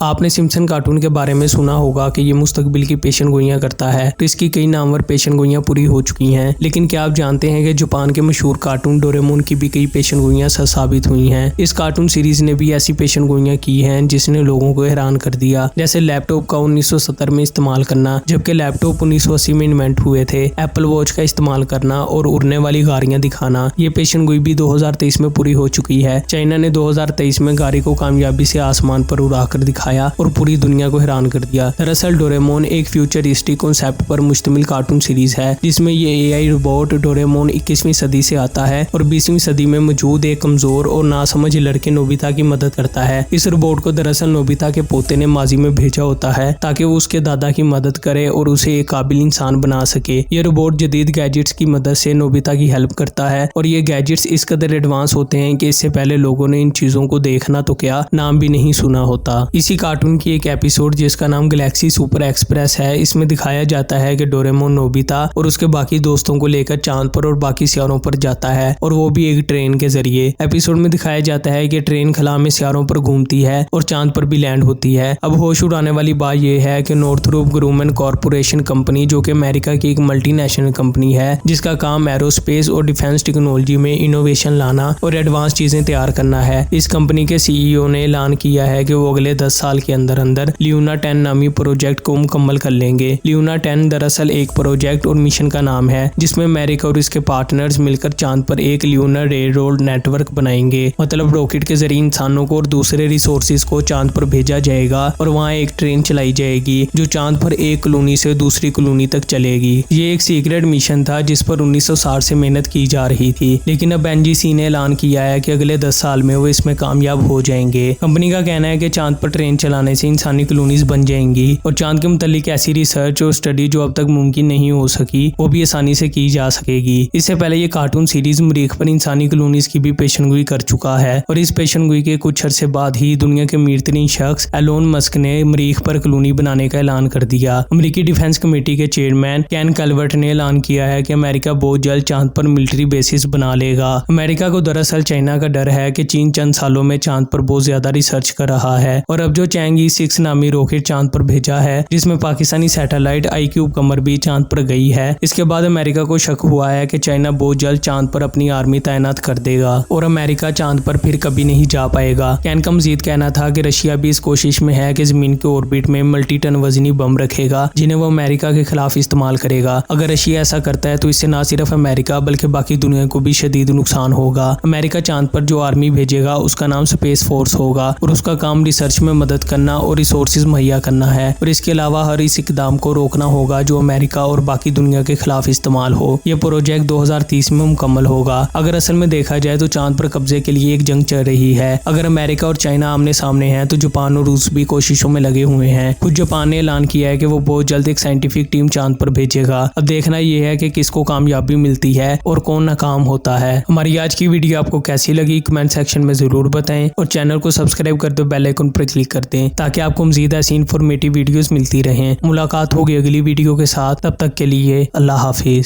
आपने Simpson cartoon के बारे में सुना होगा कि ये मुस्तकबिल की पेशन गोइयां करता है, तो इसकी कई नामवर पेशन गोइयां पूरी हो चुकी हैं। लेकिन क्या आप जानते हैं कि जापान के मशहूर कार्टून डोरेमोन की भी कई पेशन गोइयां सच साबित हुई हैं। इस कार्टून सीरीज ने भी ऐसी पेशन गोइयां की हैं जिसने लोगों को हैरान कर दिया, जैसे लैपटॉप का 1970 में इस्तेमाल करना, जबकि लैपटॉप 1980 में इन्वेंट हुए थे। एप्पल वॉच का इस्तेमाल करना और उड़ने वाली गाड़ियां दिखाना। ये पेशन गोई भी 2023 में पूरी हो चुकी है। चाइना ने 2023 में गाड़ी को कामयाबी से आसमान पर उड़ाकर दिखाया और पूरी दुनिया को हैरान कर दिया। दरअसल डोरेमोन एक फ्यूचरिस्टिक कॉन्सेप्ट पर मुश्तमिल कार्टून सीरीज है, जिसमें ये एआई रोबोट डोरेमोन 21वीं सदी से आता है और 20वीं सदी में मौजूद एक कमजोर और नासमझ लड़के नोबिता की मदद करता है। इस रोबोट को दरअसल नोबिता के पोते ने माजी में भेजा होता है ताकि वो उसके दादा की मदद करे और उसे एक काबिल इंसान बना सके। ये रोबोट जदीद गैजेट्स की मदद से नोबिता की हेल्प करता है और ये गैजेट्स इस कदर एडवांस होते हैं कि इससे पहले लोगों ने इन चीजों को देखना तो क्या नाम भी नहीं सुना होता। इसी कार्टून की एक एपिसोड जिसका नाम गैलेक्सी सुपर एक्सप्रेस है, इसमें दिखाया जाता है कि डोरेमोन नोबिता और उसके बाकी दोस्तों को लेकर चांद पर और बाकी सियारों पर जाता है, और वो भी एक ट्रेन के जरिए। एपिसोड में दिखाया जाता है कि ट्रेन खला में सियारों पर घूमती है और चांद पर भी लैंड होती है। अब होश उड़ाने वाली बात यह है कि नॉर्थरोप ग्रूमन कॉर्पोरेशन कंपनी, जो कि अमेरिका की एक मल्टीनेशनल कंपनी है जिसका काम एरोस्पेस और डिफेंस टेक्नोलॉजी में इनोवेशन लाना और एडवांस चीजें तैयार करना है। इस कंपनी के सीईओ ने ऐलान किया है कि वो अगले 10 साल के अंदर अंदर ल्यूना 10 नामी प्रोजेक्ट को मुकम्मल कर लेंगे। ल्यूना 10 दरअसल एक प्रोजेक्ट और मिशन का नाम है जिसमें अमेरिका और इसके पार्टनर्स मिलकर चांद पर एक ल्यूनर रेलरोड नेटवर्क बनाएंगे। मतलब रॉकेट के जरिए इंसानों को और दूसरे रिसोर्सेज को चांद पर भेजा जाएगा और वहाँ एक ट्रेन चलाई जाएगी जो चांद पर एक कॉलोनी से दूसरी कॉलोनी तक चलेगी। ये एक सीक्रेट मिशन था जिस पर 1960 से मेहनत की जा रही थी, लेकिन अब एनजीसी ने ऐलान किया है कि अगले 10 साल में वो इसमें कामयाब हो जाएंगे। कंपनी का कहना है कि चांद पर ट्रेन चलाने से इंसानी कॉलोनीज बन जाएंगी और चांद के मुतालिक ऐसी रिसर्च और स्टडी जो अब तक मुमकिन नहीं हो सकी वो भी आसानी से की जा सकेगी। इससे पहले ये कार्टून सीरीज मरीख पर इंसानी कॉलोनीज की भी पेशनगोई कर चुका है और इस पेशनगोई के कुछ अरसे बाद ही दुनिया के अमीरतरीन शख्स एलोन मस्क ने मरीख पर कॉलोनी बनाने का ऐलान कर दिया। अमेरिकी डिफेंस कमेटी के चेयरमैन कैन कैल्वर्ट ने ऐलान किया है कि अमेरिका बहुत जल्द चांद पर मिलिट्री बेसिस बना लेगा। अमेरिका को दरअसल चाइना का डर है कि चीन चंद सालों में चांद पर बहुत ज्यादा रिसर्च कर रहा है और अब जो चैंगी 6 नामी रॉकेट चांद पर भेजा है जिसमें पाकिस्तानी सैटेलाइट IQ कमर भी चांद पर गई है, इसके बाद अमेरिका को शक हुआ है कि चाइना बहुत जल्द चांद पर अपनी आर्मी तैनात कर देगा और अमेरिका चांद पर फिर कभी नहीं जा पाएगा। कैन का मजीद कहना था कि रशिया भी इस कोशिश में है कि जमीन के ऑर्बिट में मल्टी टन वजनी बम रखेगा जिन्हें वो अमेरिका के खिलाफ इस्तेमाल करेगा। अगर रशिया ऐसा करता है तो इससे न सिर्फ अमेरिका बल्कि बाकी दुनिया को भी शदीद नुकसान होगा। अमेरिका चांद पर जो आर्मी भेजेगा उसका नाम स्पेस फोर्स होगा और उसका काम रिसर्च में मदद करना और रिसोर्सेज मुहैया करना है और इसके अलावा हर इस इकदाम को रोकना होगा जो अमेरिका और बाकी दुनिया के खिलाफ इस्तेमाल हो। यह प्रोजेक्ट 2030 में मुकम्मल होगा। अगर असल में देखा जाए तो चांद पर कब्जे के लिए एक जंग चल रही है। अगर अमेरिका और चाइना आमने सामने हैं तो जापान और रूस भी कोशिशों में लगे हुए हैं। खुद जापान ने ऐलान किया है कि वो बहुत जल्द एक साइंटिफिक टीम चांद पर भेजेगा। अब देखना यह है कि किसको कामयाबी मिलती है और कौन नाकाम होता है। हमारी आज की वीडियो आपको कैसी लगी कमेंट सेक्शन में जरूर बताएं और चैनल को सब्सक्राइब कर दो, बेल आइकन पर क्लिक कर दें ताकि आपको मजीद ऐसी इंफॉर्मेटिव वीडियोस मिलती रहें। मुलाकात होगी अगली वीडियो के साथ, तब तक के लिए अल्लाह हाफिज।